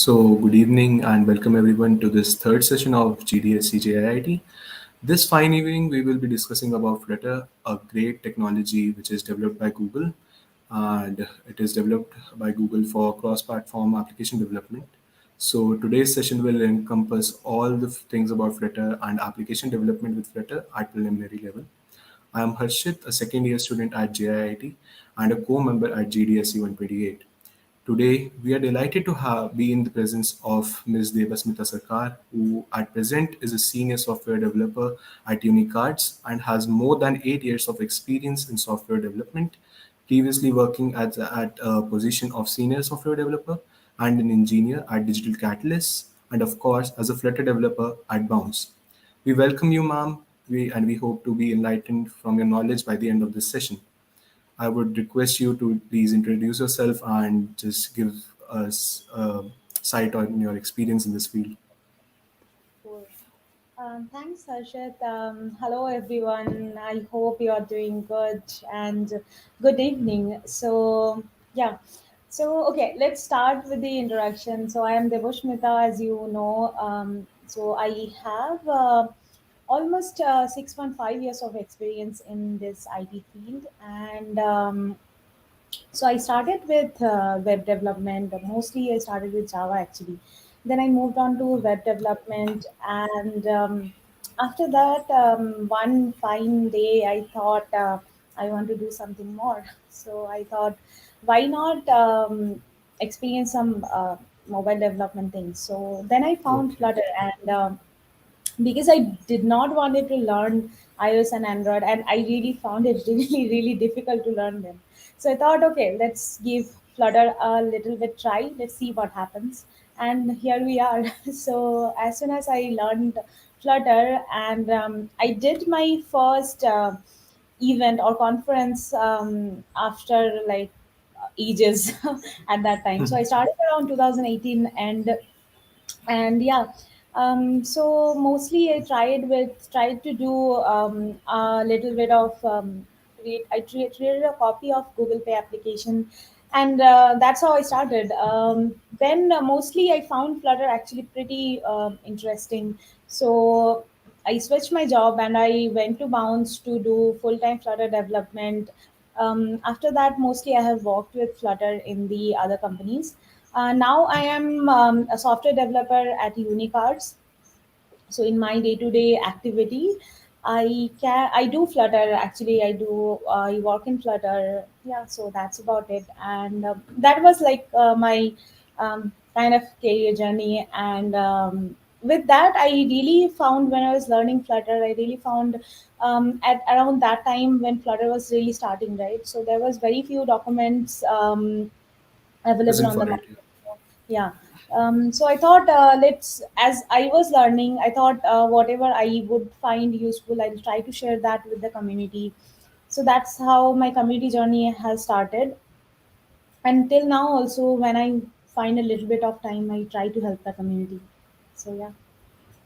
Good evening and welcome everyone to this third session of GDSC This fine evening, we will be discussing about Flutter, a great technology which is developed by Google, and it is developed by Google for cross-platform application development. So, today's session will encompass all the things about Flutter and application development with Flutter at preliminary level. I am Harshit, a second year student at JIIT and a co-member at GDSC 128. Today, we are delighted to be in the presence of Ms. Debasmita Sarkar, who at present is a senior software developer at Uni Cards and has more than 8 years of experience in software development, previously working at a position of senior software developer and an engineer at Digital Catalyst, and of course, as a Flutter developer at Bounce. We welcome you, ma'am, and we hope to be enlightened from your knowledge by the end of this session. I would request you to please introduce yourself and just give us a sight on your experience in this field. Cool. Thanks, Harshit. Hello, everyone. I hope you are doing good and good evening. Okay, let's start with the introduction. So, I am Debasmita, as you know. I have almost 6.5 years of experience in this IT field, and so I started with web development. Mostly, I started with Java actually. Then I moved on to web development, and after that, one fine day, I thought I want to do something more. So I thought, why not experience some mobile development things? So then I found Okay. Flutter, and because I did not wanted to learn iOS and Android, and I really found it really, really difficult to learn them. So I thought, okay, let's give Flutter a little bit try. Let's see what happens. And here we are. So as soon as I learned Flutter, and I did my first event or conference after like ages at that time. So I started around 2018, and yeah, so mostly I tried to do a little bit of created a copy of Google Pay application, and that's how I started. Then mostly I found Flutter actually pretty interesting. So I switched my job and I went to Bounce to do full-time Flutter development. After that, mostly I have worked with Flutter in the other companies. Now I am a software developer at Uni Cards. So in my day-to-day activity, I do Flutter actually. I work in Flutter. Yeah, so that's about it. And that was like my kind of career journey. And with that, I really found when I was learning Flutter, I really found at around that time when Flutter was really starting, right? So there was very few documents available Present on the for it. market. Yeah. So I thought, as I was learning, I thought whatever I would find useful, I'll try to share that with the community. So that's how my community journey has started. Until now, also, when I find a little bit of time, I try to help the community. So, yeah.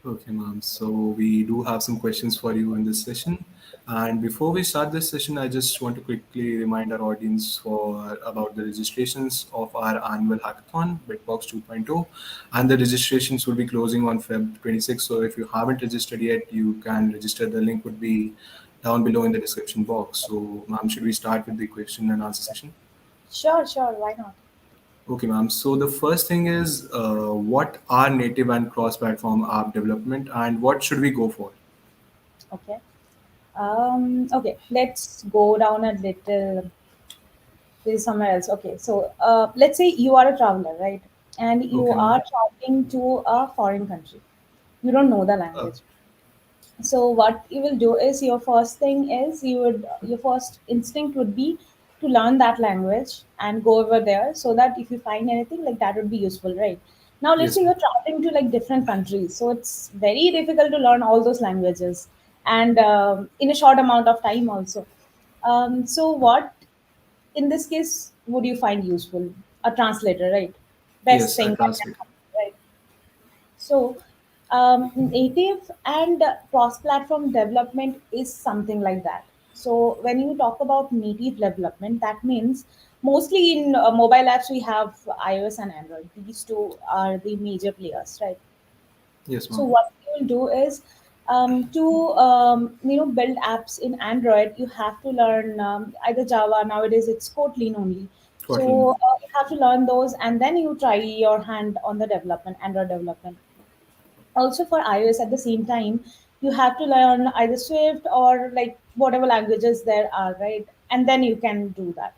Okay, ma'am. So we do have some questions for you in this session. And before we start this session, I just want to quickly remind our audience for about the registrations of our annual hackathon, BitBox 2.0, and the registrations will be closing on Feb 26. So if you haven't registered yet, you can register. The link would be down below in the description box. So, ma'am, should we start with the question and answer session? Sure, sure. Why not? Okay, ma'am. So the first thing is, what are native and cross-platform app development, and what should we go for? Okay. Okay. Let's go down a little this is somewhere else. Okay, so let's say you are a traveler, right? And you Okay, are ma'am. traveling to a foreign country. You don't know the Uh, language. So what you will do is your first thing is your first instinct would be to learn that language and go over there so that if you find anything like that would be useful, right? Now let's yes, say ma'am. you're traveling to like different countries, so it's very difficult to learn all those languages and in a short amount of time also. So what in this case would you find useful? A translator, right? Best Yes, I thing that can translate. happen, right? So native and cross-platform development is something like that. So when you talk about native development, that means Mostly in mobile apps we have iOS and Android. These two are the major players, right? Yes, So ma'am. what you will do is, to build apps in Android, you have to learn either Java. Nowadays it's Kotlin only. Kotlin. So you have to learn those, and then you try your hand on the development, Android development. Also for iOS at the same time, you have to learn either Swift or like whatever languages there are, right? And then you can do that.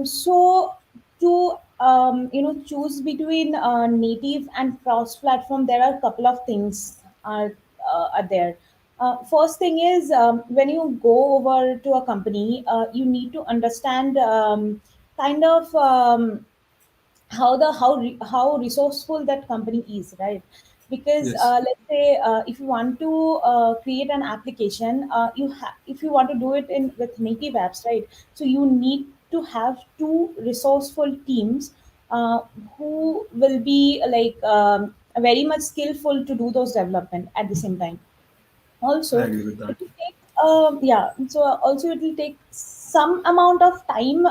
So to choose between native and cross-platform, there are a couple of things are there. First thing is, when you go over to a company, you need to understand kind of how resourceful that company is, right? Because Yes, let's say if you want to create an application, if you want to do it in with native apps, right? So you need to have two resourceful teams uh, who will be like very much skillful to do those development at the same time. I Also agree with it that. will take yeah, so also it will take some amount of time,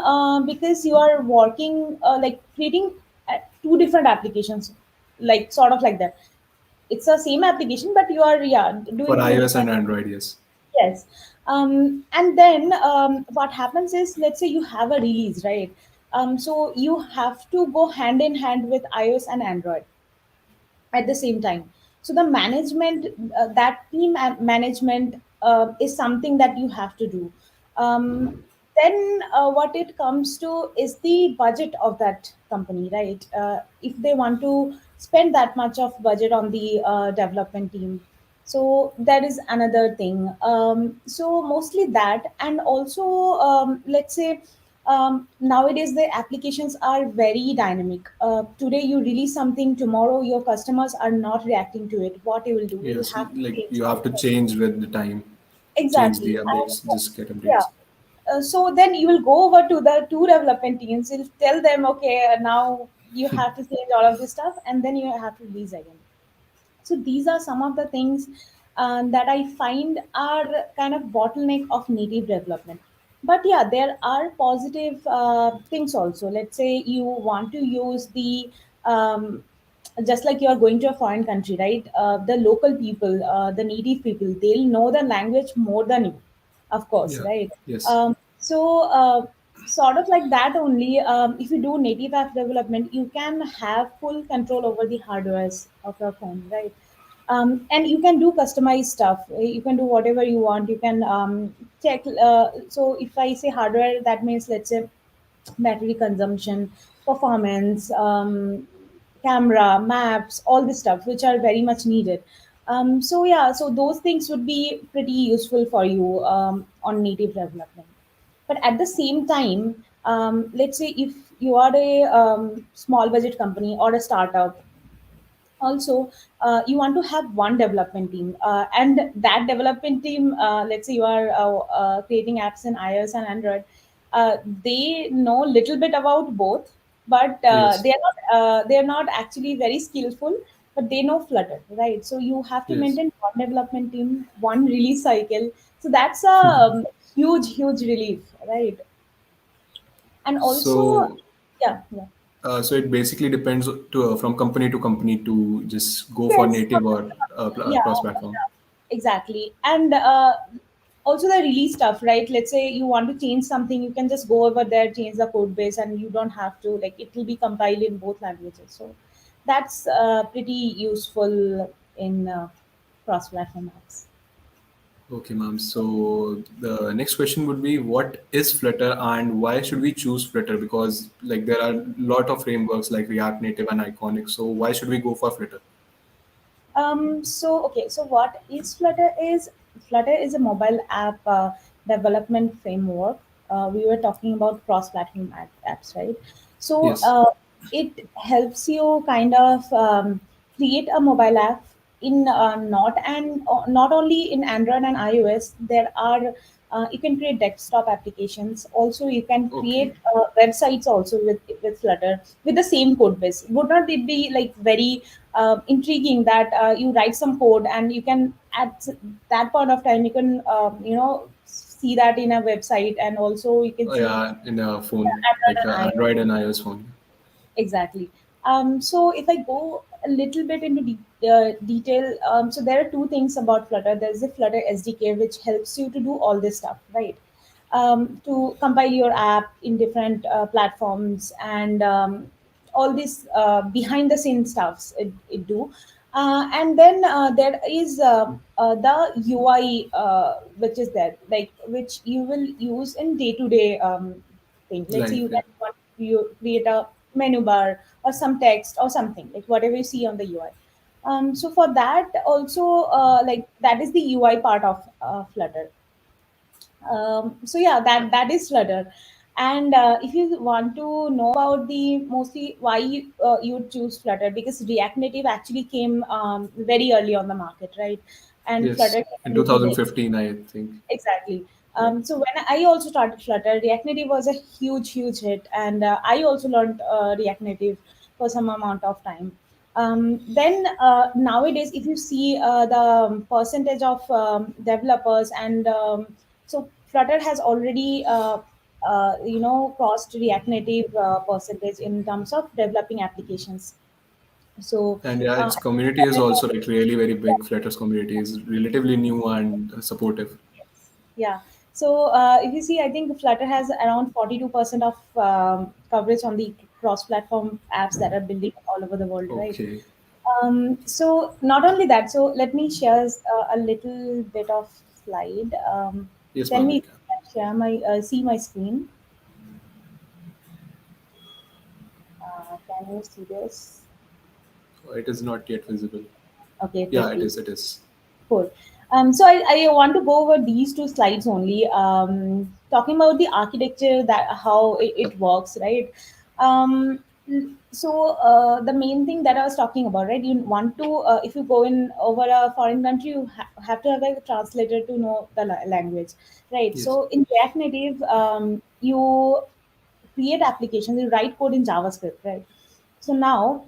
because you are working like creating two different applications, like sort of like that. It's the same application, but you are, yeah, For doing two iOS different. and Android, yes. Yes. And then what happens is, let's say you have a release, right? So you have to go hand in hand with iOS and Android at the same time. So the management, that team management is something that you have to do. Then what it comes to is the budget of that company, right? If they want to spend that much of budget on the development team, so that is another thing. So mostly that, and also let's say, nowadays the applications are very dynamic. Today you release something, tomorrow your customers are not reacting to it. What you will do, you Yes, have to like change you have that. to change with the time, change the Exactly. updates, just get Yeah. updates. So then you will go over to the two development teams. You'll tell them, okay, now you have to change all of this stuff, and then you have to release again. So these are some of the things that I find are kind of bottleneck of native development. But yeah, there are positive things also. Let's say you want to use the just like you are going to a foreign country, right? The local people, the native people, they'll know the language more than you, of course, Yeah. right? Yes. So sort of like that only. If you do native app development, you can have full control over the hardwares of your phone, right? And you can do customized stuff. You can do whatever you want. You can check. So if I say hardware, that means, let's say, battery consumption, performance, camera, maps, all this stuff, which are very much needed. So yeah, so those things would be pretty useful for you on native development. But at the same time, let's say if you are a small budget company or a startup, also you want to have one development team, and that development team, let's say you are creating apps in iOS and Android. They know little bit about both, but Yes. they are not actually very skillful, but they know Flutter, right? So you have to Yes. maintain one development team, one release cycle. So that's a huge relief, right? And also, So, yeah, yeah. so it basically depends from company to company to just go for Yes, native or yeah, cross-platform. yeah, exactly. And also the release stuff, right? Let's say you want to change something, you can just go over there, change the code base, and you don't have to, like, it will be compiled in both languages. So that's pretty useful in cross-platform apps. Okay, ma'am. So the next question would be, what is Flutter and why should we choose Flutter? Because like there are a lot of frameworks like React Native and Iconic. So why should we go for Flutter? So okay, so what is Flutter is? Flutter is a mobile app development framework. We were talking about cross-platform apps, right? So Yes. it helps you kind of create a mobile app in not only in Android and iOS. There are you can create desktop applications. Also, you can Okay. create websites also with Flutter with the same code base. Would not it be like very intriguing that you write some code and you can at that point of time you can see that in a website, and also you can see Yeah, in a phone, Android like and iOS. Android and iOS phone. Exactly. So if I go a little bit into detail, so there are two things about Flutter. There's the Flutter SDK, which helps you to do all this stuff, right? To compile your app in different platforms, and all this behind the scenes stuffs it do. And then there is the UI, which is there, like which you will use in day to day thing. Let's say Life, you yeah. can want you create a menu bar or some text or something like whatever you see on the UI. So for that also, like that is the UI part of Flutter. So yeah, that is Flutter. And if you want to know about the mostly why you choose Flutter, because React Native actually came very early on the market, right? And Yes, Flutter came in a little late. 2015, I think. Exactly. Yeah. So when I also started Flutter, React Native was a huge, huge hit, and I also learned React Native for some amount of time. Then nowadays, if you see the percentage of developers, and so Flutter has already crossed React Native percentage in terms of developing applications. So And yeah, uh, its community is also like really very big. Flutter's community is relatively new and supportive. Yeah. So if you see, I think Flutter has around 42% of coverage on the cross-platform apps that are building all over the world, right? Okay. So not only that, so let me share a little bit of slide. Yes, Tell ma'am, me you if can. you can share my see my screen. Can you see this? Oh, it is not yet visible. Okay, it Yeah, will it be. is. It is. Cool. So I want to go over these two slides only, talking about the architecture, that how it works, right? So the main thing that I was talking about, right? You want to, if you go in over a foreign country, you have to have a translator to know the language, right? Yes. So in React Native, you create applications, you write code in JavaScript, right? So now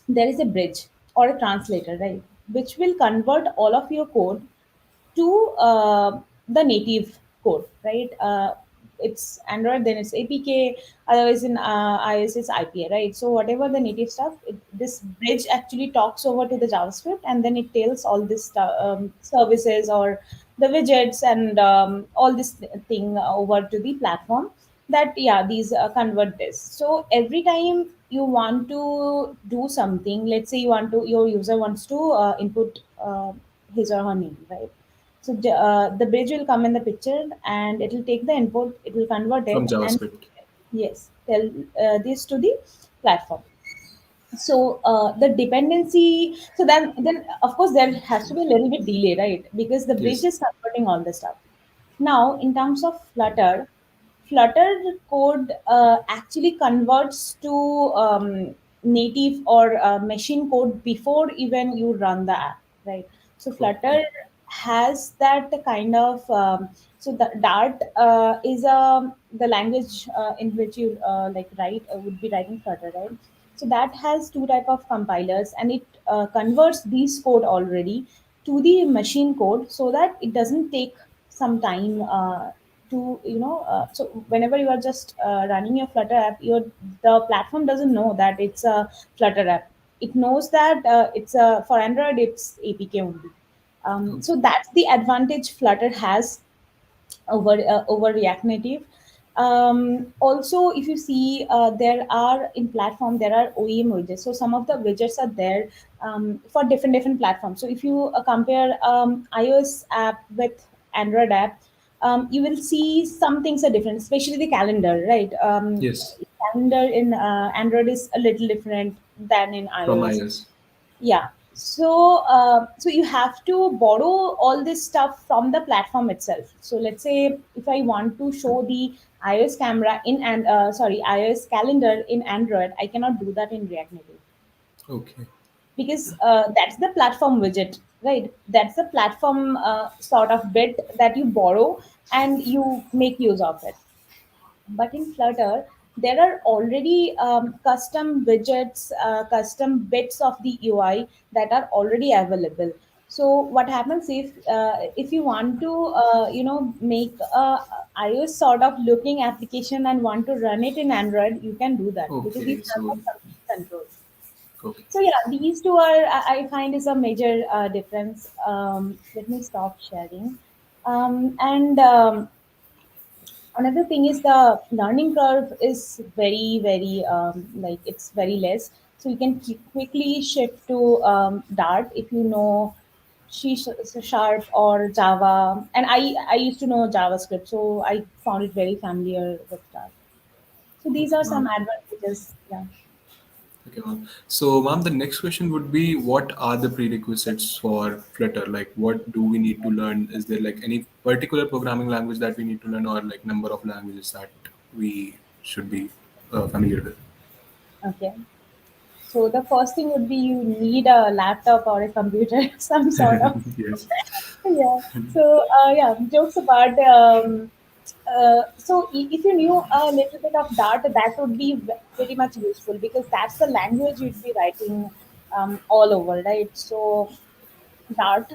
there is a bridge or a translator, right, which will convert all of your code to the native code, right? It's Android, then it's APK. Otherwise, in iOS, it's IPA, right? So whatever the native stuff, this bridge actually talks over to the JavaScript, and then it tells all this services or the widgets and all this thing over to the platform, that yeah, these convert this. So every time you want to do something, let's say your user wants to input his or her name, right? So the bridge will come in the picture, and it will take the input, it will convert From it, and JavaScript. yes, tell this to the platform. So the dependency, so then of course there has to be a little bit delay, right? Because the bridge Yes. is converting all the stuff. Now in terms of Flutter code actually converts to native or machine code before even you run the app, right? So Okay. Flutter has that kind of so the Dart is the language in which you like write would be writing Flutter, right? So that has two type of compilers, and it converts these code already to the machine code, so that it doesn't take some time to so whenever you are just running your Flutter app, your the platform doesn't know that it's a Flutter app. It knows that it's a for Android, it's APK only. So Okay. that's the advantage Flutter has over React Native. Also, if you see, there are in platform there are OEM widgets. So some of the widgets are there for different platforms. So if you compare iOS app with Android app, you will see some things are different, especially the calendar, right? Yes. Calendar in Android is a little different than in From iOS. iOS. Yeah. So so you have to borrow all this stuff from the platform itself. So let's say if I want to show the iOS camera in and sorry, iOS calendar in Android, I cannot do that in React Native, Okay. because that's the platform widget, right? That's the platform sort of bit that you borrow and you make use of it. But in Flutter, there are already custom widgets, custom bits of the UI that are already available. So what happens if you want to make a iOS sort of looking application and want to run it in Android, you can do that because you Okay, have so a complete control. okay. So yeah, these two are I find is a major difference. Let me stop sharing. And Another thing is the learning curve is very like it's very less, so you can quickly shift to Dart if you know Sharp or Java. And I used to know JavaScript, so I found it very familiar with Dart. So these Okay, are some ma'am. advantages. Yeah. Okay, ma'am. So, ma'am, the next question would be, what are the prerequisites for Flutter? Like, what do we need to learn? Is there like any particular programming language that we need to learn, or like number of languages that we should be familiar with? Okay. So the first thing would be you need a laptop or a computer, some sort of. Yes. Yeah. So yeah, jokes apart. If you knew a little bit of Dart, that would be pretty much useful because that's the language you'd be writing all over, right? So Dart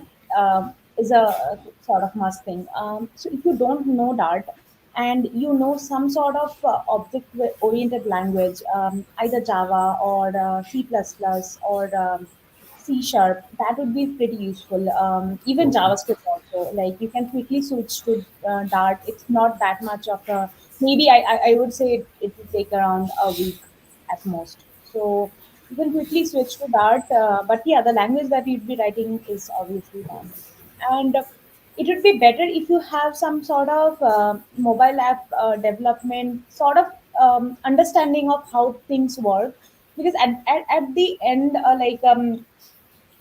is a sort of must thing. So if you don't know Dart and you know some sort of object-oriented language, either Java or C++ or C Sharp, that would be pretty useful. Even Okay. JavaScript also, like you can quickly switch to Dart. It's not that much of a, maybe I would say it would take around a week at most. So you can quickly switch to Dart. But yeah, the language that you'd be writing is obviously Dart. And it would be better if you have some sort of mobile app development sort of understanding of how things work, because at the end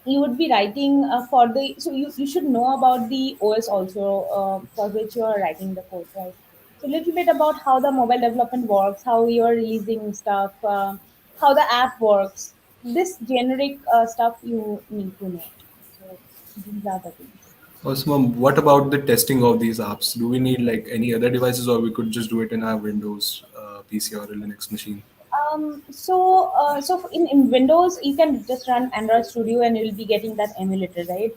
you would be writing for the, so you should know about the OS also for which you are writing the code, right? So a little bit about how the mobile development works, how you're releasing stuff, how the app works. This generic stuff you need to know. So these are the things. Also, ma'am, what about the testing of these apps? Do we need like any other devices, or we could just do it in our Windows PC or a Linux machine? In Windows, you can just run Android Studio and you'll be getting that emulator, right?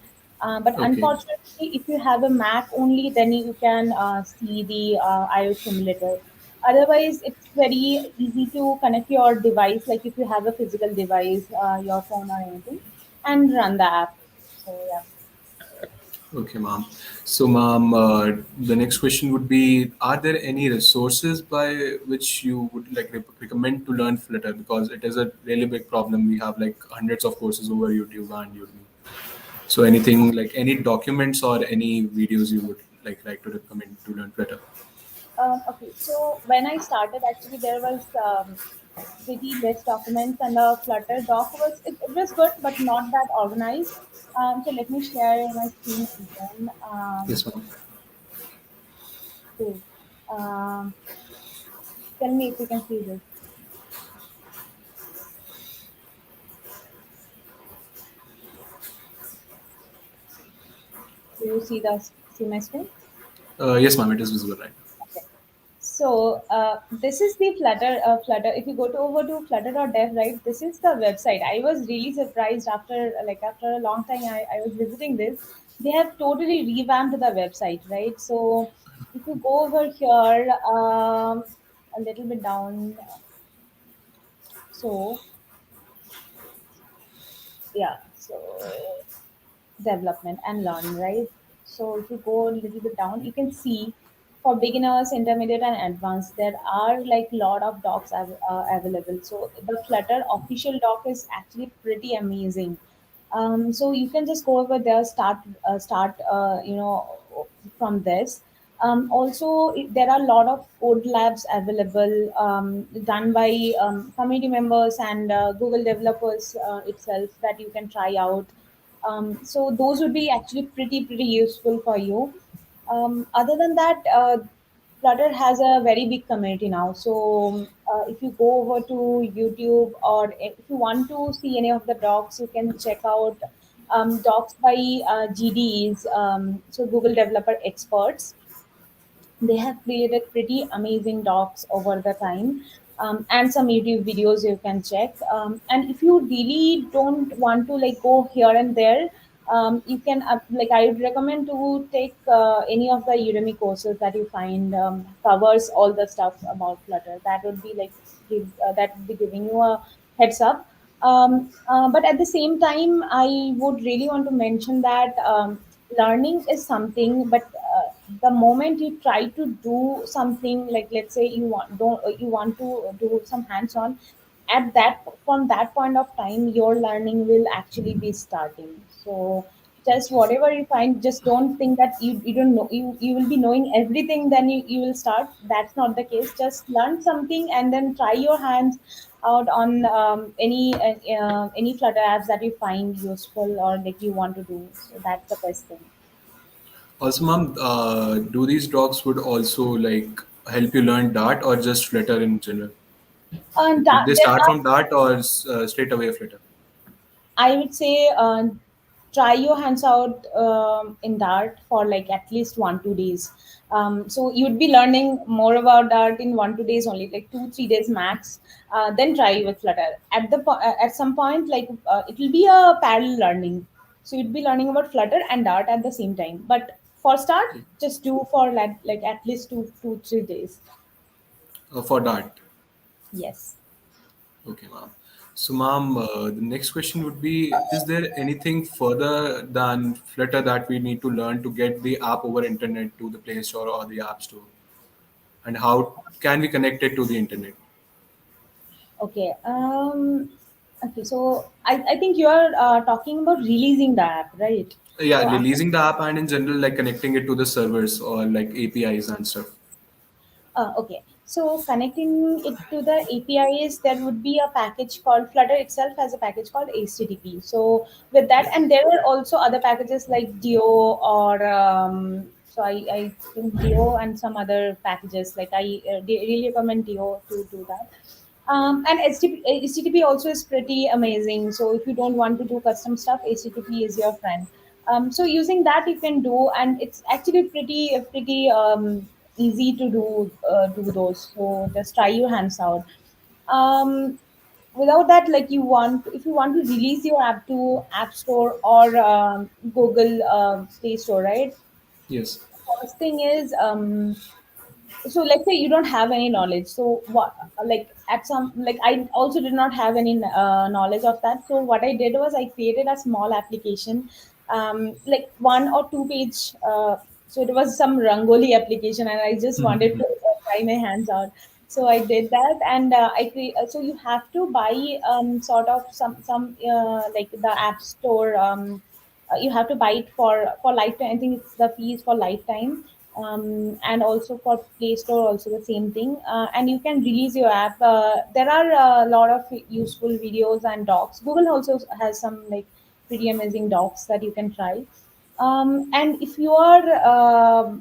But Okay. unfortunately, if you have a Mac only, then you can see the iOS emulator. Otherwise, it's very easy to connect your device, like if you have a physical device, your phone or anything, and run the app. So yeah. Okay, ma'am. So, ma'am, the next question would be: are there any resources by which you would like recommend to learn Flutter? Because it is a really big problem. We have like hundreds of courses over YouTube and Udemy. So, anything like any documents or any videos you would like to recommend to learn Flutter? Okay, so when I started, actually there was pretty less documents, and the Flutter doc was it was good, but not that organized. So let me share my screen again. Yes, ma'am. Okay. Um, Tell me if you can see this. Do you see my screen? Yes, ma'am. It is visible right Okay. So this is the Flutter. Flutter. If you go to over to Flutter.dev, right? This is the website. I was really surprised after a long time. I was visiting this. They have totally revamped the website, right? So if you go over here, a little bit down. So yeah. So development and learn, right? So if you go a little bit down, you can see for beginners, intermediate, and advanced, there are like lot of docs available. So the Flutter official doc is actually pretty amazing. So you can just go over there, start from this. There are a lot of code labs available, done by community members and Google developers itself, that you can try out. So those would be actually pretty useful for you. Other than that, Flutter has a very big community now. So if you go over to YouTube, or if you want to see any of the docs, you can check out docs by GDEs, so Google Developer Experts. They have created pretty amazing docs over the time, and some YouTube videos you can check. And if you really don't want to like go here and there, You can like I would recommend to take any of the Udemy courses that you find covers all the stuff about Flutter. That would be like that would be giving you a heads up. But at the same time, I would really want to mention that learning is something, but the moment you try to do something, like let's say you want to do some hands on, at that from that point of time your learning will actually be starting. So just whatever you find, just don't think that you don't know, you will be knowing everything, then you will start. That's not the case. Just learn something and then try your hands out on any Flutter apps that you find useful or like you want to do. So that's the best thing. Also, ma'am, do these docs would also like help you learn Dart or just Flutter in general? Would they There start are, from Dart or straight away Flutter? I would say try your hands out in Dart for like at least 1 2 days. So you'd be learning more about Dart in 1 2 days only, like 2 3 days max. Then try with Flutter. At some point, like it will be a parallel learning. So you'd be learning about Flutter and Dart at the same time. But for start, Okay. just do for like at least 2 3 days. For Dart. Yes. Okay, ma'am. So, ma'am, the next question would be: is there anything further than Flutter that we need to learn to get the app over internet to the Play Store or the App Store? And how can we connect it to the internet? Okay. Okay. So I think you are talking about releasing the app, right? Yeah, So releasing the app and in general, like connecting it to the servers or like APIs and stuff. Okay. So connecting it to the APIs, there would be a package called Flutter itself has a package called HTTP. So with that, Okay. and there are also other packages like Dio or so I think Dio and some other packages. Like really recommend Dio to do that. And HTTP also is pretty amazing. So if you don't want to do custom stuff, HTTP is your friend. So using that you can do, and it's actually pretty easy to do those. So just try your hands out. Um, Without that, like if you want to release your app to App Store or Google Play Store, right? Yes. First thing is so let's say you don't have any knowledge, so what, like at some, like I also did not have any knowledge of that. So what I did was I created a small application, like 1 or 2 page, so it was some rangoli application and I just wanted to try my hands out. So I did that, and so you have to buy sort of some like the app store, you have to buy it for lifetime. I think it's the fees for lifetime, and also for Play Store also the same thing. And you can release your app. There are a lot of useful videos and docs. Google also has some like pretty amazing docs that you can try. And if you are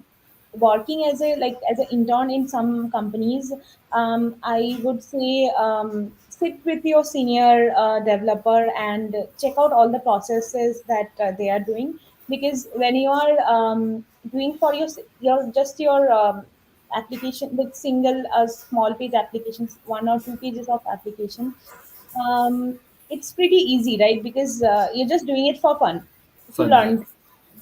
working as a like as an intern in some companies, I would say sit with your senior developer and check out all the processes that they are doing. Because when you are doing for your just your application with single small page applications, 1 or 2 pages of application, it's pretty easy, right? Because you're just doing it for fun to Fun, yeah. learn.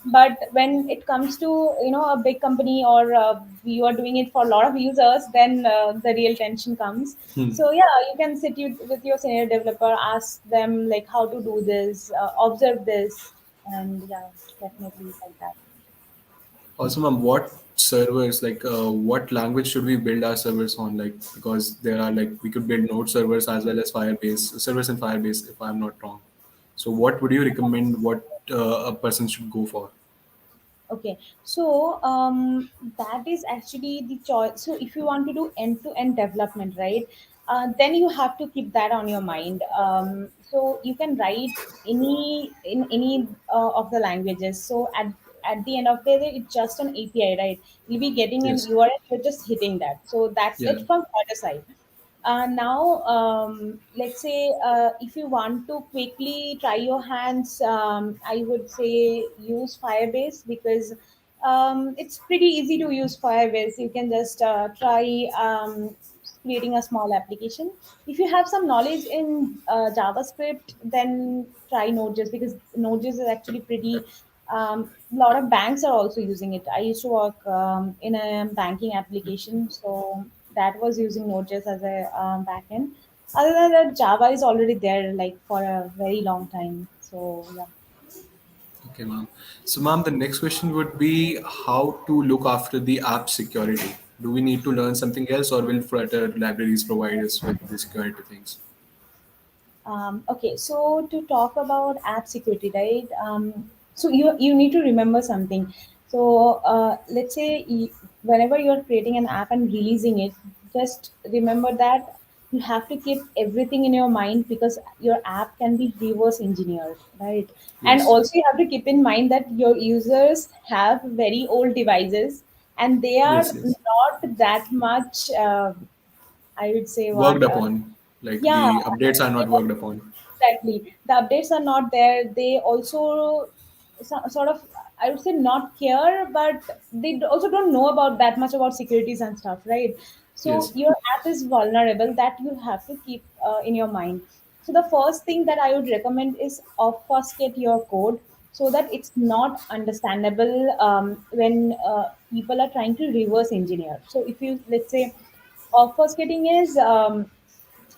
But when it comes to a big company, or you are doing it for a lot of users, then the real tension comes. So yeah, you can with your senior developer, ask them like how to do this, observe this, and yeah, definitely like that. Also, ma'am, what servers, like, what language should we build our servers on? Like, because there are like, we could build Node servers as well as Firebase servers in Firebase, if I'm not wrong. So, what would you recommend? What a person should go for? Okay, so that is actually the choice. So if you want to do end-to-end development, right, then you have to keep that on your mind. So you can write any of the languages. So at the end of the day, it's just an API, right? You'll be getting an Yes. URL, you're just hitting that. So that's Yeah. it from the other side. Now, let's say if you want to quickly try your hands, I would say use Firebase, because it's pretty easy to use Firebase. You can just try creating a small application. If you have some knowledge in JavaScript, then try Node.js, because Node.js is actually pretty. A lot of banks are also using it. I used to work in a banking application, so that was using Node.js as a backend. Other than that, Java is already there like for a very long time. So yeah. Okay, ma'am. So, ma'am, the next question would be how to look after the app security. Do we need to learn something else, or will Flutter libraries provide us with the security things? Okay, so to talk about app security, right? So you need to remember something. So let's say whenever you're creating an app and releasing it, just remember that you have to keep everything in your mind, because your app can be reverse engineered, right? And Yes. also you have to keep in mind that your users have very old devices, and they are Yes. Yes. not that much. I would say Worked what. upon. Like Yeah, the updates are not worked upon. exactly. The updates are not there. They also sort of, I would say, not care, but they also don't know about that much about securities and stuff, right? So Yes. your app is vulnerable. That you have to keep in your mind. So the first thing that I would recommend is obfuscate your code, so that it's not understandable when people are trying to reverse engineer. So if you, let's say, obfuscating is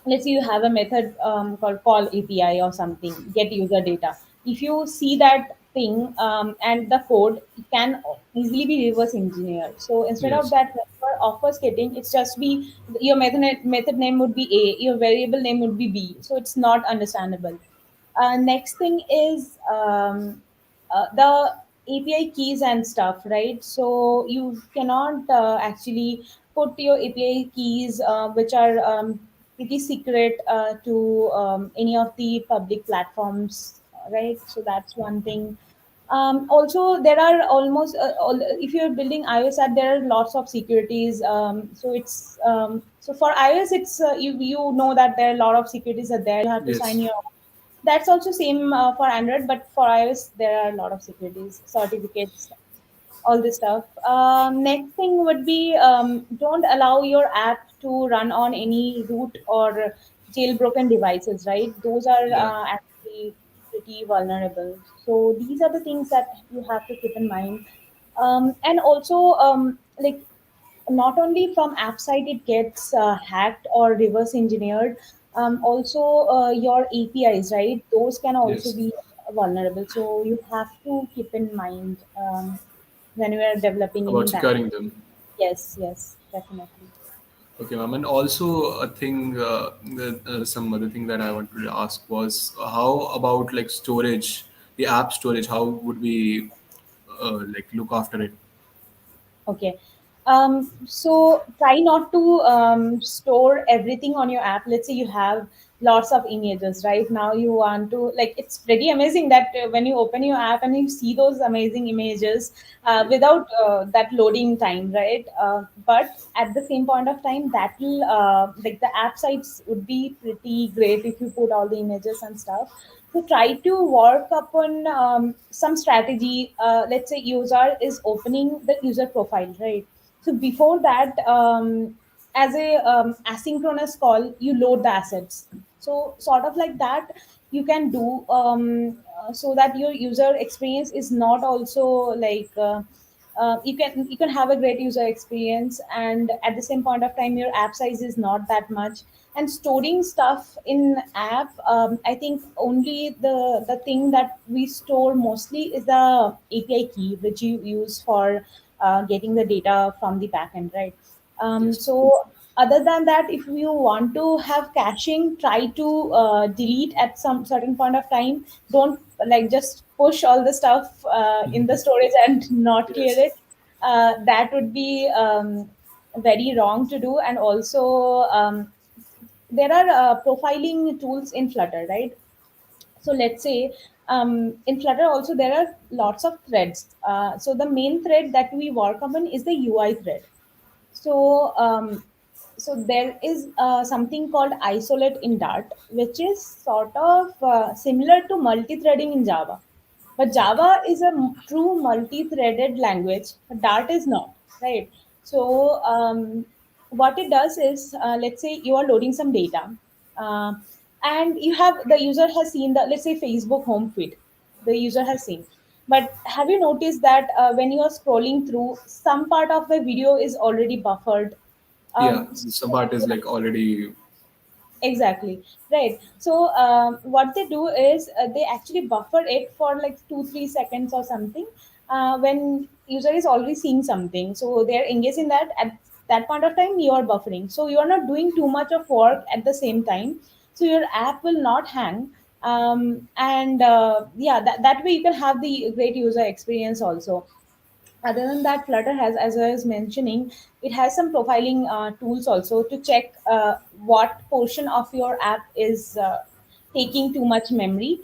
let's say you have a method called call API or something, get user data. If you see that thing and the code, it can easily be reverse engineered. So instead of Yes. that, for obfuscating, it's just be your method name would be A, your variable name would be B. So it's not understandable. Next thing is the API keys and stuff, right? So you cannot actually put your API keys, which are pretty secret, to any of the public platforms, right? So that's one thing. Also, there are almost if you're building iOS app, there are lots of securities. So it's so for iOS, it's you know that there are a lot of securities are there. You have to sign Yes. your. That's also same for Android, but for iOS there are a lot of securities, certificates, all this stuff. Next thing would be don't allow your app to run on any root or jailbroken devices, right? Those are Yeah. actually pretty vulnerable. So these are the things that you have to keep in mind. And also, like, not only from app side it gets hacked or reverse engineered, also your APIs, right? Those can also Yes. be vulnerable. So you have to keep in mind when we are developing any About back. securing them. Yes, yes, definitely. Okay, ma'am. And also a thing, some other thing that I wanted to ask was how about like storage, the app storage? How would we like look after it? Okay. So try not to store everything on your app. Let's say you have lots of images right now. You want to, like, it's pretty amazing that when you open your app and you see those amazing images without that loading time, right? But at the same point of time, that will like the app sites would be pretty great if you put all the images and stuff. So try to work upon some strategy. Let's say user is opening the user profile, right? So before that, as a asynchronous call, you load the assets. So sort of like that, you can do so that your user experience is not also like. You can have a great user experience, and at the same point of time your app size is not that much. And storing stuff in app, I think only the thing that we store mostly is the API key, which you use for getting the data from the backend, right? Yes. So other than that, if you want to have caching, try to delete at some certain point of time. Don't like just push all the stuff in the storage and not clear Yes. it. That would be very wrong to do. And also, there are profiling tools in Flutter, right? So let's say in Flutter also there are lots of threads. So the main thread that we work on is the UI thread. So, so there is something called isolate in Dart, which is sort of similar to multi-threading in Java. But Okay. Java is a true multi-threaded language, but Dart is not, right? So, what it does is, let's say you are loading some data, uh, and you have the user has seen the, let's say, Facebook home feed, the user has seen. But have you noticed that when you are scrolling through, some part of the video is already buffered? Yeah, So some part is like already. Exactly. Right. So what they do is they actually buffer it for like 2 3 seconds or something, when user is already seeing something. So they're engaged in that at that point of time. You are buffering. So you are not doing too much of work at the same time. So your app will not hang. And yeah, that way you can have the great user experience also. Other than that, Flutter has, as I was mentioning, it has some profiling tools also to check what portion of your app is taking too much memory.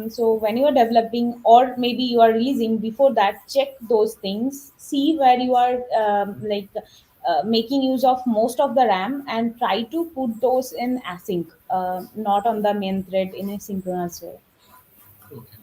So when you are developing, or maybe you are releasing, before that, check those things, see where you are making use of most of the RAM, and try to put those in async, not on the main thread in a synchronous way. Okay.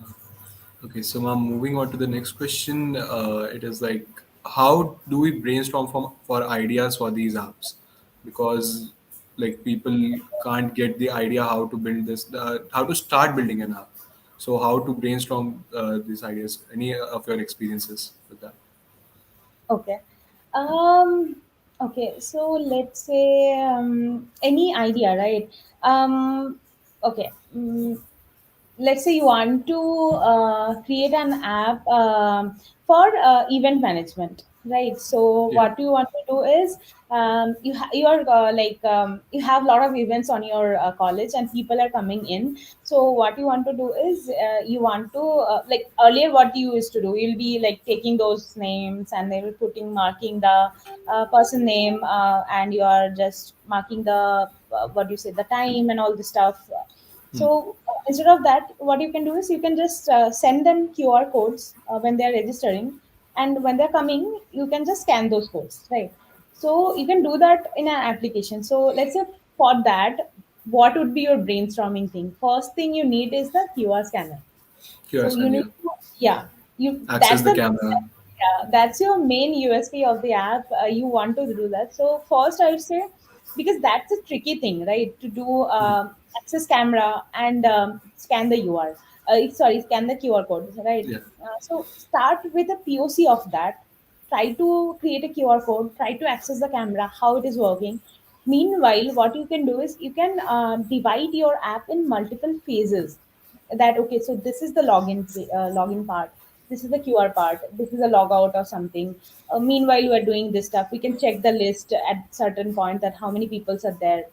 Okay, so now moving on to the next question, it is like, how do we brainstorm for ideas for these apps? Because like people can't get the idea how to build this, how to start building an app. So how to brainstorm these ideas? Any of your experiences with that? Okay. Um, okay. So let's say any idea, right? Okay. Let's say you want to create an app for event management, right? So Yeah. what you want to do is, you are you have a lot of events on your college, and people are coming in. So what you want to do is, you want to, like earlier what you used to do, you'll be like taking those names, and they will putting marking the person name, and you are just marking the, what do you say, the time and all the stuff. Hmm. So instead of that, what you can do is, you can just send them QR codes when they're registering, and when they're coming, you can just scan those codes, right? So you can do that in an application. So let's say, for that, what would be your brainstorming thing? First thing you need is the QR scanner. So QRS you can, need yeah. to, yeah, you Access that's the the, camera. yeah, that's your main USP of the app. You want to do that. So first, I would say, because that's a tricky thing, right? To do Hmm. access camera and scan the UR. Sorry, scan the QR code, right? Yeah. So start with a POC of that. Try to create a QR code. Try to access the camera, how it is working. Meanwhile, what you can do is, you can divide your app in multiple phases. That, okay, so this is the login part, this is the QR part, this is a logout or something. Meanwhile you are doing this stuff, we can check the list at certain point, that how many people are there.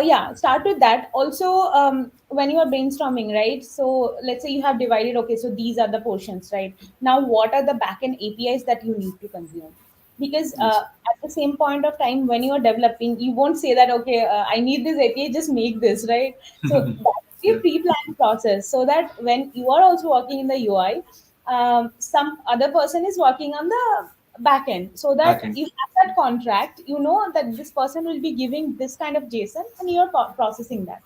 Yeah, start with that also. When you are brainstorming, right? So let's say you have divided, okay, so these are the portions, right? Now what are the backend APIs that you need to consume? Because Yes. at the same point of time, when you are developing, you won't say that, okay, I need this API, just make this, right? So that will be a Yeah. pre-planned process, so that when you are also working in the UI, some other person is working on the back end, so that Backend. you have that contract, you know that this person will be giving this kind of JSON, and you're processing that.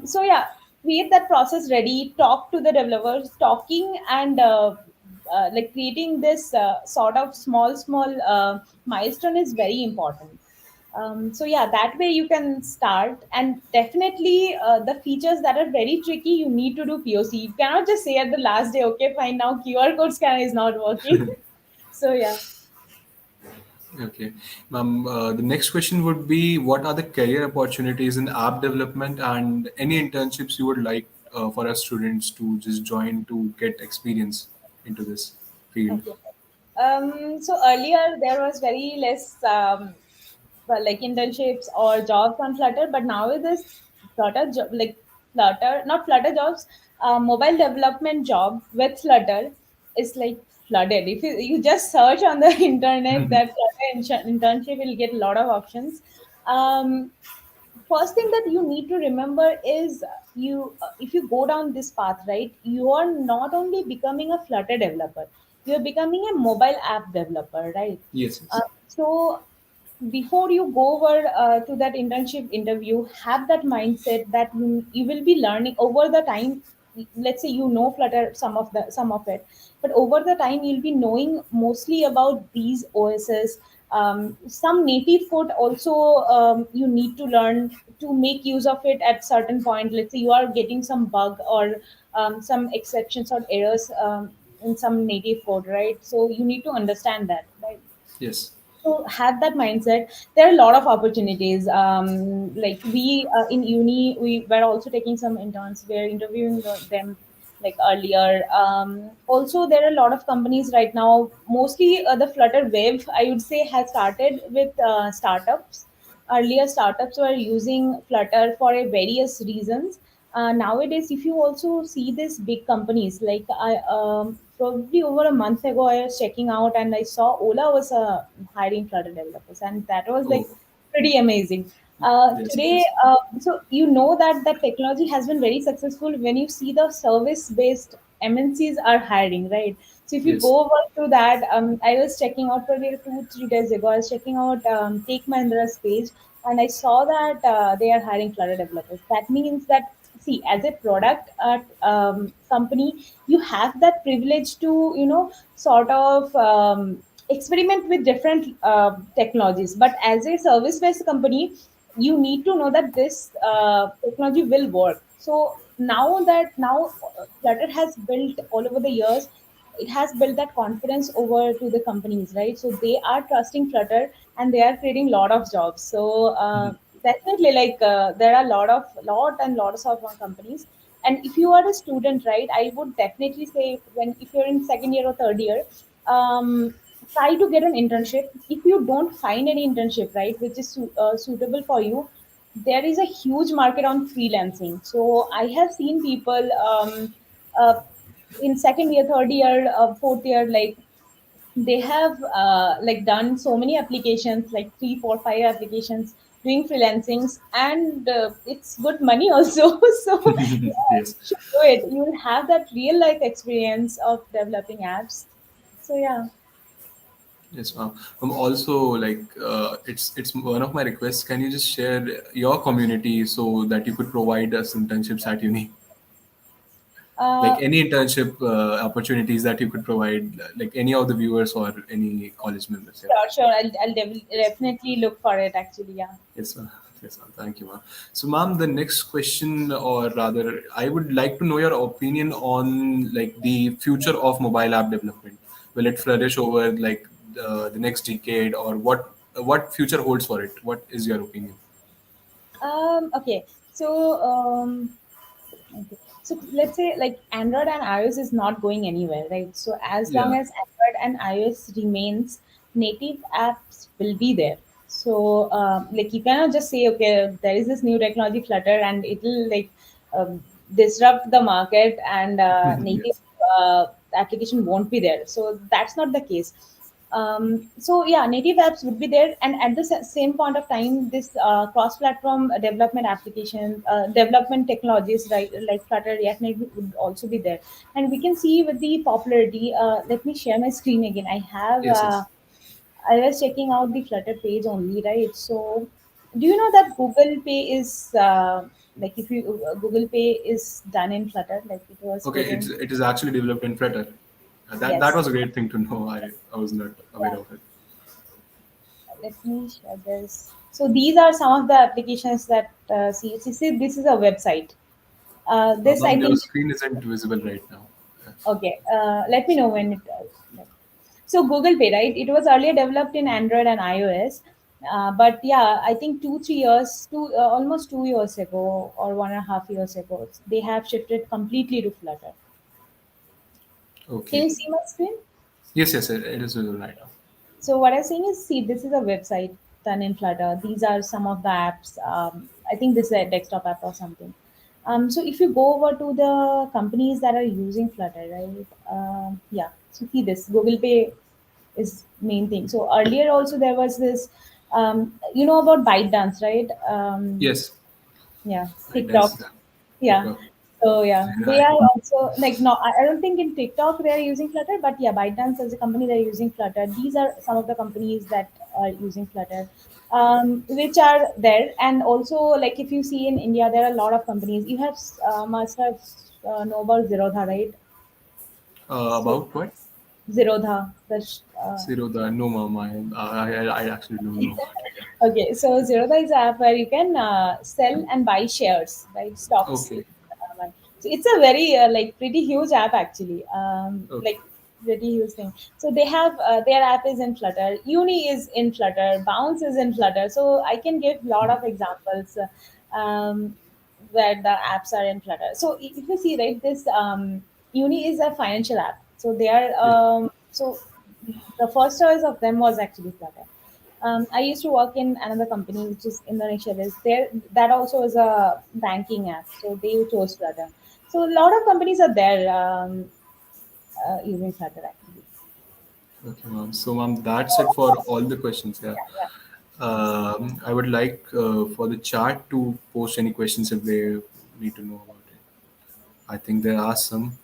So yeah, create that process ready, talk to the developers, talking, and like creating this sort of small milestone is very important. So yeah, that way you can start. And definitely the features that are very tricky, you need to do POC. You cannot just say at the last day, okay, fine, now QR code scanner is not working. So yeah. Okay. The next question would be, what are the career opportunities in app development and any internships you would like for our students to just join to get experience into this field? Okay. So earlier there was very less, well, like internships or jobs on Flutter, but now with this like Flutter, not Flutter jobs, mobile development job with Flutter is like flooded. If you just search on the internet, that Flutter internship, will get a lot of options. Um, First thing that you need to remember is, you if you go down this path, right, you are not only becoming a Flutter developer, you're becoming a mobile app developer, right? Yes, uh, yes. so before you go over to that internship interview, have that mindset that you will be learning over the time. let's say you know Flutter, some of it, but over the time you'll be knowing mostly about these OSs. Some native code also, you need to learn to make use of it at certain point. Let's say you are getting some bug or some exceptions or errors in some native code, right? So you need to understand that, right? Yes. So have that mindset. There are a lot of opportunities. Like we in uni, we were also taking some interns. We're interviewing them like earlier. Also, there are a lot of companies right now. Mostly the Flutter Web, I would say, has started with startups. Earlier, startups were using Flutter for a various reasons. Nowadays, if you also see these big companies, like I probably over a month ago, I was checking out and I saw Ola was hiring Flutter developers, and that was like Oh, pretty amazing. yes, Today, yes. so you know that the technology has been very successful when you see the service-based MNCs are hiring, right? So if you Yes. go over to that, I was checking out probably 2 3 days ago. I was checking out Take Mahindra's page, and I saw that they are hiring Flutter developers. That means that, see, as a product company, you have that privilege to sort of experiment with different technologies. But as a service based company, you need to know that this technology will work. So now Flutter has built all over the years, it has built that confidence over to the companies, right? So they are trusting Flutter, and they are creating a lot of jobs. So definitely, like there are lots of companies. And if you are a student, right, I would definitely say, when if you're in second year or third year, try to get an internship. If you don't find any internship, right, which is suitable for you, there is a huge market on freelancing. So I have seen people uh, in second year, third year, fourth year, like they have like done so many applications, like 3 4 5 applications, doing freelancings, and it's good money also. So yeah, Yes. you should do it. You will have that real life experience of developing apps. So yeah. Yes, ma'am. Also, like, it's one of my requests. Can you just share your community so that you could provide us internships at uni? Like uh, any internship opportunities that you could provide, like any of the viewers or any college members. Yeah. sure, definitely look for it, actually. Yeah. Yes, ma'am. Yes, ma'am. Thank you, ma'am. So, ma'am, the next question, or rather, I would like to know your opinion on like the future of mobile app development. Will it flourish over like the next decade, or what future holds for it? What is your opinion? Okay. So okay. So let's say like Android and iOS is not going anywhere, right? So as long Yeah. as Android and iOS remains, native apps will be there. So like you cannot just say, okay, there is this new technology Flutter, and it will like disrupt the market, and native Yes. application won't be there. So that's not the case. So yeah, native apps would be there, and at the same point of time, this cross-platform development application, development technologies, right, like Flutter, React Native would also be there. And we can see with the popularity. Let me share my screen again. Yes. Yes. I was checking out the Flutter page only, right? So, do you know that Google Pay is like, if you Google Pay is done in Flutter, like it was Okay. created. It is actually developed in Flutter. That Yes. was a great thing to know. I was not aware Yeah. of it. Let me share this. So these are some of the applications that see, this is a website. This I Ma'am, your think. screen isn't visible right now. Okay. Let me know when it. So Google Pay, right? It was earlier developed in Android and iOS, but yeah, I think 2 3 years, almost 2 years ago or 1.5 years ago, they have shifted completely to Flutter. Can Okay. you see my screen? Yes, yes, it is visible right now. So what I'm saying is, see, this is a website done in Flutter. These are some of the apps. I think this is a desktop app or something. So if you go over to the companies that are using Flutter, right? Yeah. So see this Google Pay is main thing. So earlier also there was this, you know about ByteDance, right? Yes, Yeah, right. TikTok. That's Yeah. TikTok. So yeah, they I, are also like, no, I don't think in TikTok they are using Flutter, but yeah, ByteDance as a company they're using Flutter. These are some of the companies that are using Flutter. which are there. And also, like if you see in India, there are a lot of companies. You have must have know about Zerodha, right? So About what? Zerodha, Zero the no, ma'am. I actually don't know about it. okay, so Zerodha is an app where you can sell and buy shares, right? Stocks. Okay. So it's a very like pretty huge app actually, Okay. like pretty huge thing. So they have their app is in Flutter, Uni is in Flutter, Bounce is in Flutter. So I can give lot of examples where the apps are in Flutter. So if you see right, this Uni is a financial app. So they are Yeah. so the first choice of them was actually Flutter. I used to work in another company which is Indonesia. Is there that also is a banking app, so they chose Flutter. So a lot of companies are there using Flutter actually. Okay, ma'am. So, ma'am, that's it for all the questions. Yeah. Yeah, yeah. I would like for the chat to post any questions if they need to know about it. I think there are some.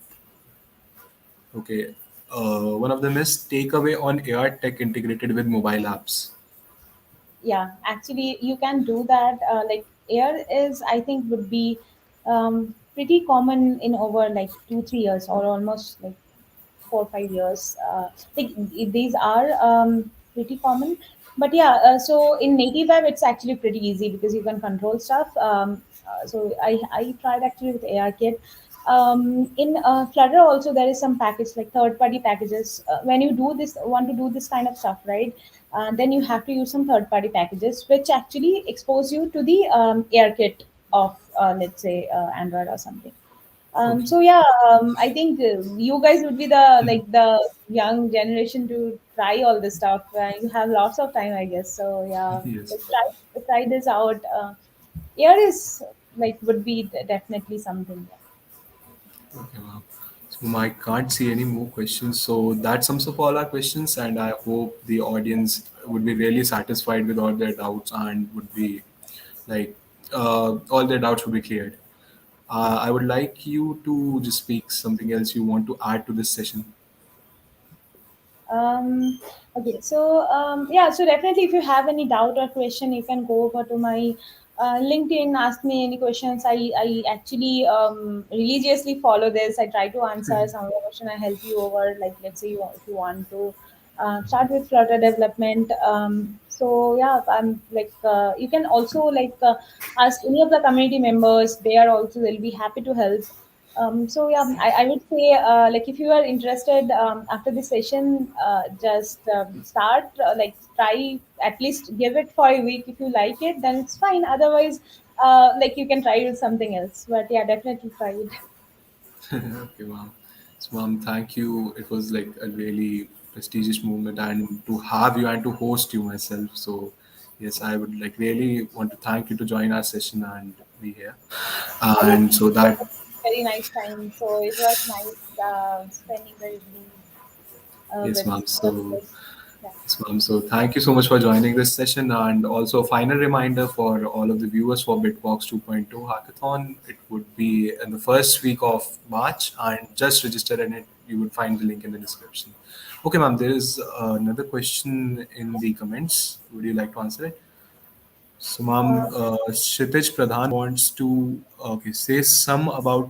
Okay. One of them is takeaway on AR tech integrated with mobile apps. Yeah, actually you can do that. Like air is, I think, would be pretty common in over like 2 3 years or almost like 4 5 years. Like these are pretty common, but yeah. So in native web, it's actually pretty easy because you can control stuff. So I tried actually with ARKit. In Flutter also there is some package like third party packages. When you do this, want to do this kind of stuff, right? Then you have to use some third party packages which actually expose you to the ARKit of let's say Android or something. Okay. So yeah, I think you guys would be the like the young generation to try all this stuff. You have lots of time, I guess. So yeah, Yes. like try this out. Here is like would be definitely something. Yeah. Okay, ma'am. So I can't see any more questions. So that sums up all our questions, and I hope the audience would be really satisfied with all their doubts and would be like all their doubts would be cleared. I would like you to just speak something else you want to add to this session. Um, okay, so yeah, so definitely, if you have any doubt or question, you can go over to my LinkedIn, ask me any questions. I actually religiously follow this. I try to answer some of the question. I help you over, like let's say if you want to start with Flutter development. So yeah, I'm like you can also like ask any of the community members. They are also they'll be happy to help. So yeah, I would say like if you are interested after this session, just start like try at least give it for a week. If you like it, then it's fine. Otherwise, like you can try with something else. But yeah, definitely try it. Okay, ma'am. So, ma'am, thank you. It was like a really prestigious moment, and to have you and to host you myself. So, yes, I would like really want to thank you to join our session and be here. Yeah, And so that, very nice time. So it was nice spending the evening yes, with ma'am. all of So, us. Yeah. yes, ma'am. So thank you so much for joining this session. And also, a final reminder for all of the viewers for BitBox 2.2 Hackathon. It would be in the first week of March, and just register in it. You would find the link in the description. Okay, ma'am. There is another question in the comments. Would you like to answer it? So, Uh, ma'am, Kshitij Pradhan wants to say some about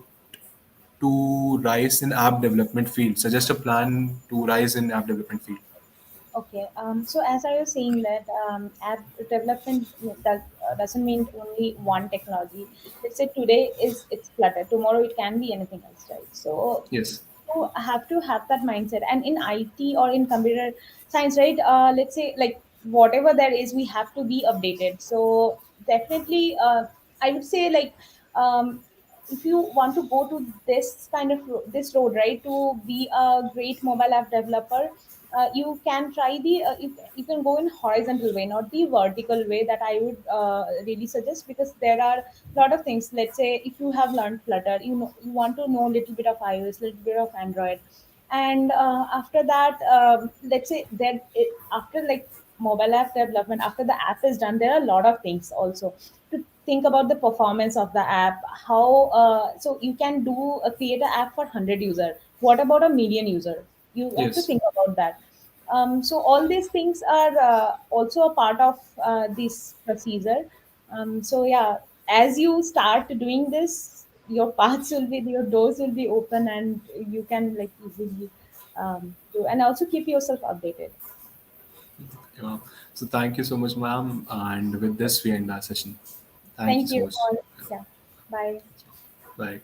to rise in app development field. Suggest a plan to rise in app development field. Okay. So as I was saying that app development doesn't mean only one technology. Let's say today is it's Flutter. Tomorrow it can be anything else, right? So Yes. you have to have that mindset. And in IT or in computer science, right? Let's say like whatever there is, we have to be updated. So definitely, I would say like um, if you want to go to this kind of this road, right, to be a great mobile app developer, you can try you can go in horizontal way, not the vertical way that I would really suggest, because there are a lot of things. Let's say if you have learned Flutter, you know you want to know a little bit of iOS, little bit of Android, and after that, let's say that after like mobile app development, after the app is done, there are a lot of things also to think about the performance of the app. How so you can create an app for 100 user. What about a million user? You have to Yes. think about that. So all these things are also a part of this procedure. So yeah, as you start doing this, your paths will be, your doors will be open, and you can like easily do, and also keep yourself updated. Yeah. So thank you so much, ma'am. And with this, we end our session. Thank you Thank so you much. all. Yeah, bye. Bye.